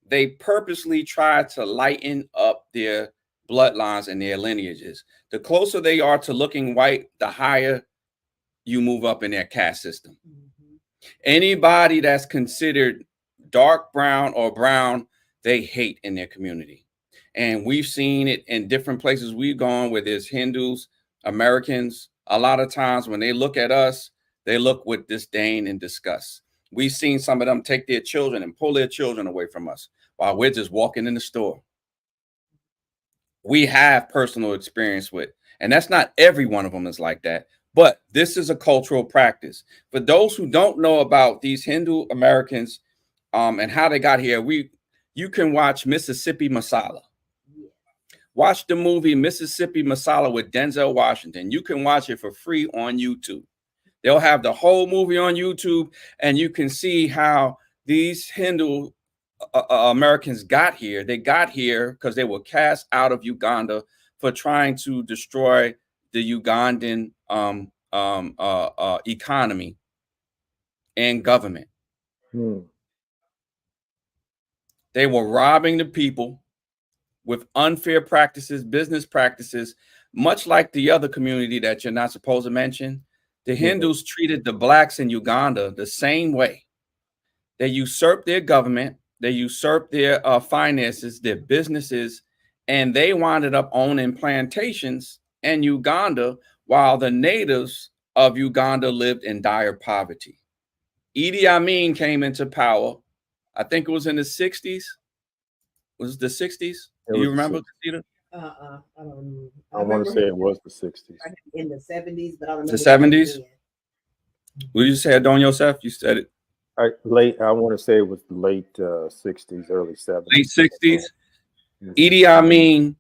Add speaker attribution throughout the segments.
Speaker 1: they purposely try to lighten up their bloodlines and their lineages. The closer they are to looking white, the higher you move up in their caste system. Anybody that's considered dark brown or brown, they hate in their community. And we've seen it in different places we've gone where there's Hindus, Americans. A lot of times when they look at us, they look with disdain and disgust. We've seen some of them take their children and pull their children away from us while we're just walking in the store. We have personal experience with, and that's not every one of them is like that. But this is a cultural practice. For those who don't know about these Hindu Americans and how they got here, you can watch Mississippi Masala. Watch the movie Mississippi Masala with Denzel Washington. You can watch it for free on YouTube. They'll have the whole movie on YouTube, and you can see how these Hindu Americans got here. They got here because they were cast out of Uganda for trying to destroy the Ugandan economy and government. They were robbing the people with unfair practices, business practices, much like the other community that you're not supposed to mention. The Hindus treated the blacks in Uganda the same way. They usurped their government, they usurped their finances, their businesses, and they wound up owning plantations in Uganda while the natives of Uganda lived in dire poverty. Idi Amin came into power, I think it was in the 60s. Was it the 60s? Do you remember, Casita?
Speaker 2: I don't remember.
Speaker 3: I want to say it was the 60s.
Speaker 2: In the 70s, but I don't remember.
Speaker 1: The 70s? What did you say, Don Yosef? You said it.
Speaker 3: I want to say it was late 60s, early 70s.
Speaker 1: Late 60s. Idi Amin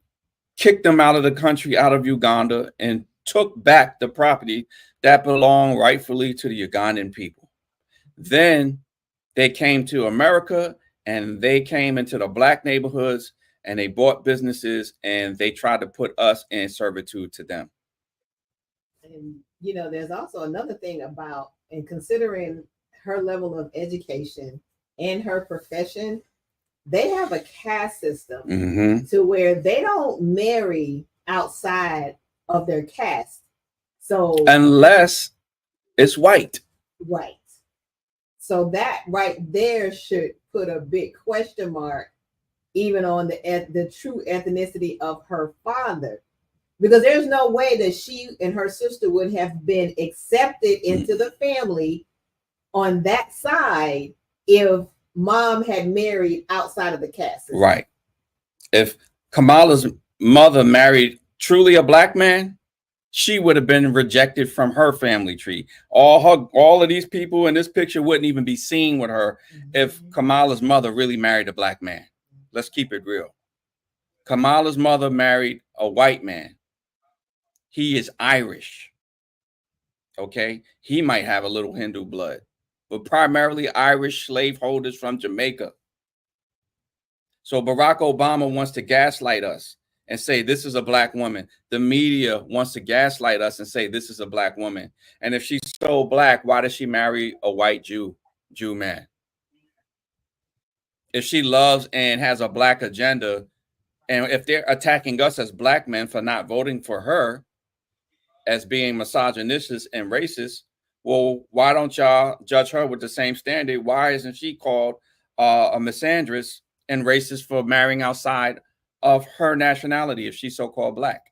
Speaker 1: kicked them out of the country, out of Uganda, and took back the property that belonged rightfully to the Ugandan people. Then they came to America, and they came into the black neighborhoods, and they bought businesses, and they tried to put us in servitude to them.
Speaker 2: And, you know, there's also another thing about, and considering her level of education and her profession, they have a caste system to where they don't marry outside of their caste. So
Speaker 1: unless it's white.
Speaker 2: Right. So that right there should put a big question mark even on the true ethnicity of her father. Because there's no way that she and her sister would have been accepted into the family on that side if mom had married outside of the caste system.
Speaker 1: Right. If Kamala's mother married truly a black man, she would have been rejected from her family tree. All of these people in this picture wouldn't even be seen with her if Kamala's mother really married a black man. Let's keep it real. Kamala's mother married a white man. He is Irish. Okay. He might have a little Hindu blood, but primarily Irish slaveholders from Jamaica. So Barack Obama wants to gaslight us and say this is a black woman. The media wants to gaslight us and say this is a black woman. And if she's so black, why does she marry a white Jew man? If she loves and has a black agenda, and if they're attacking us as black men for not voting for her, as being misogynistic and racist, well, why don't y'all judge her with the same standard? Why isn't she called a misandrist and racist for marrying outside of her nationality if she's so-called black?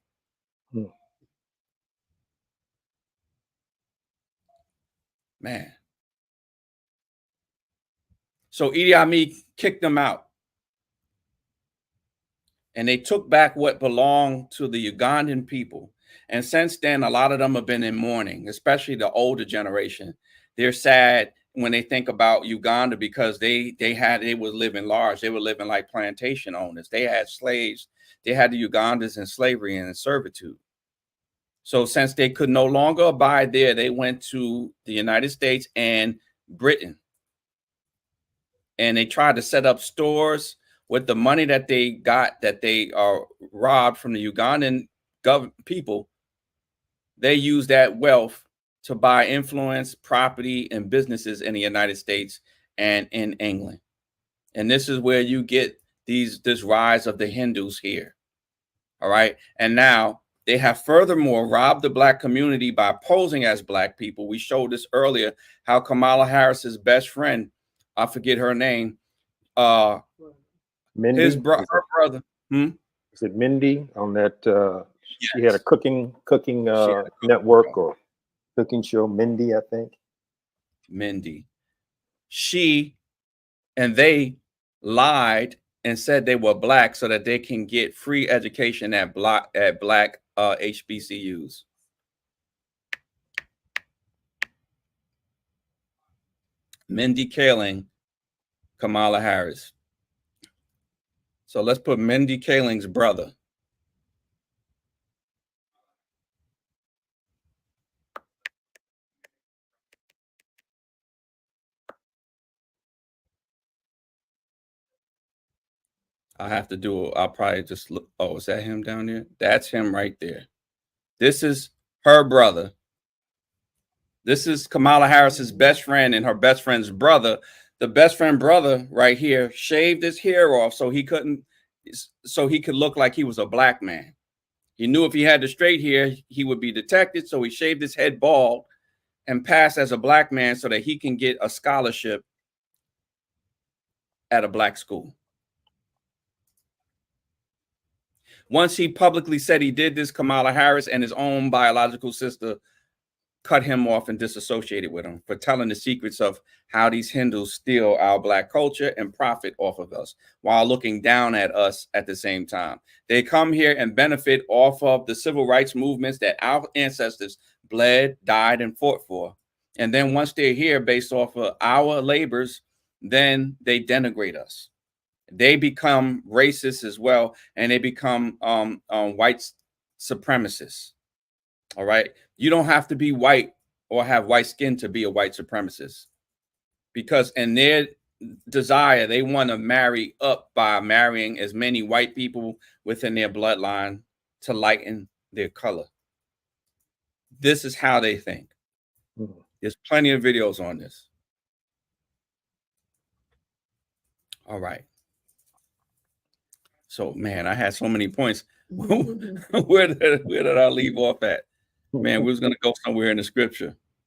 Speaker 1: Man. So Idi Amin kicked them out. And they took back what belonged to the Ugandan people. And since then, a lot of them have been in mourning, especially the older generation. They're sad when they think about Uganda because they were living large. They were living like plantation owners. They had slaves. They had the Ugandans in slavery and in servitude. So since they could no longer abide there, they went to the United States and Britain. And they tried to set up stores with the money that they got, that they robbed from the Ugandan people. They used that wealth to buy influence, property, and businesses in the United States and in England. And this is where you get this rise of the Hindus here. All right. And now they have furthermore robbed the black community by posing as black people. We showed this earlier, how Kamala Harris's best friend, I forget her name,
Speaker 3: Mindy,
Speaker 1: her brother.
Speaker 3: Is it Mindy on that?
Speaker 1: Yes.
Speaker 3: She had a cooking network or cooking show. Mindy, I think.
Speaker 1: Mindy. She and they lied and said they were black so that they can get free education at black HBCUs. Mindy Kaling, Kamala Harris. So let's put Mindy Kaling's brother. I'll probably just look. Oh, is that him down there? That's him right there. This is her brother. This is Kamala Harris's best friend and her best friend's brother. The best friend brother right here shaved his hair off so he could look like he was a black man. He knew if he had the straight hair, he would be detected. So he shaved his head bald and passed as a black man so that he can get a scholarship at a black school. Once he publicly said he did this, Kamala Harris and his own biological sister cut him off and disassociated with him for telling the secrets of how these Hindus steal our black culture and profit off of us while looking down at us at the same time. They come here and benefit off of the civil rights movements that our ancestors bled, died, and fought for. And then once they're here based off of our labors, then they denigrate us. They become racist as well, and they become white supremacists. All right. You don't have to be white or have white skin to be a white supremacist, because in their desire, they want to marry up by marrying as many white people within their bloodline to lighten their color. This is how they think. There's plenty of videos on this. All right. So, man, I had so many points. Where did I leave off at? Man, we was going to go somewhere in the scripture.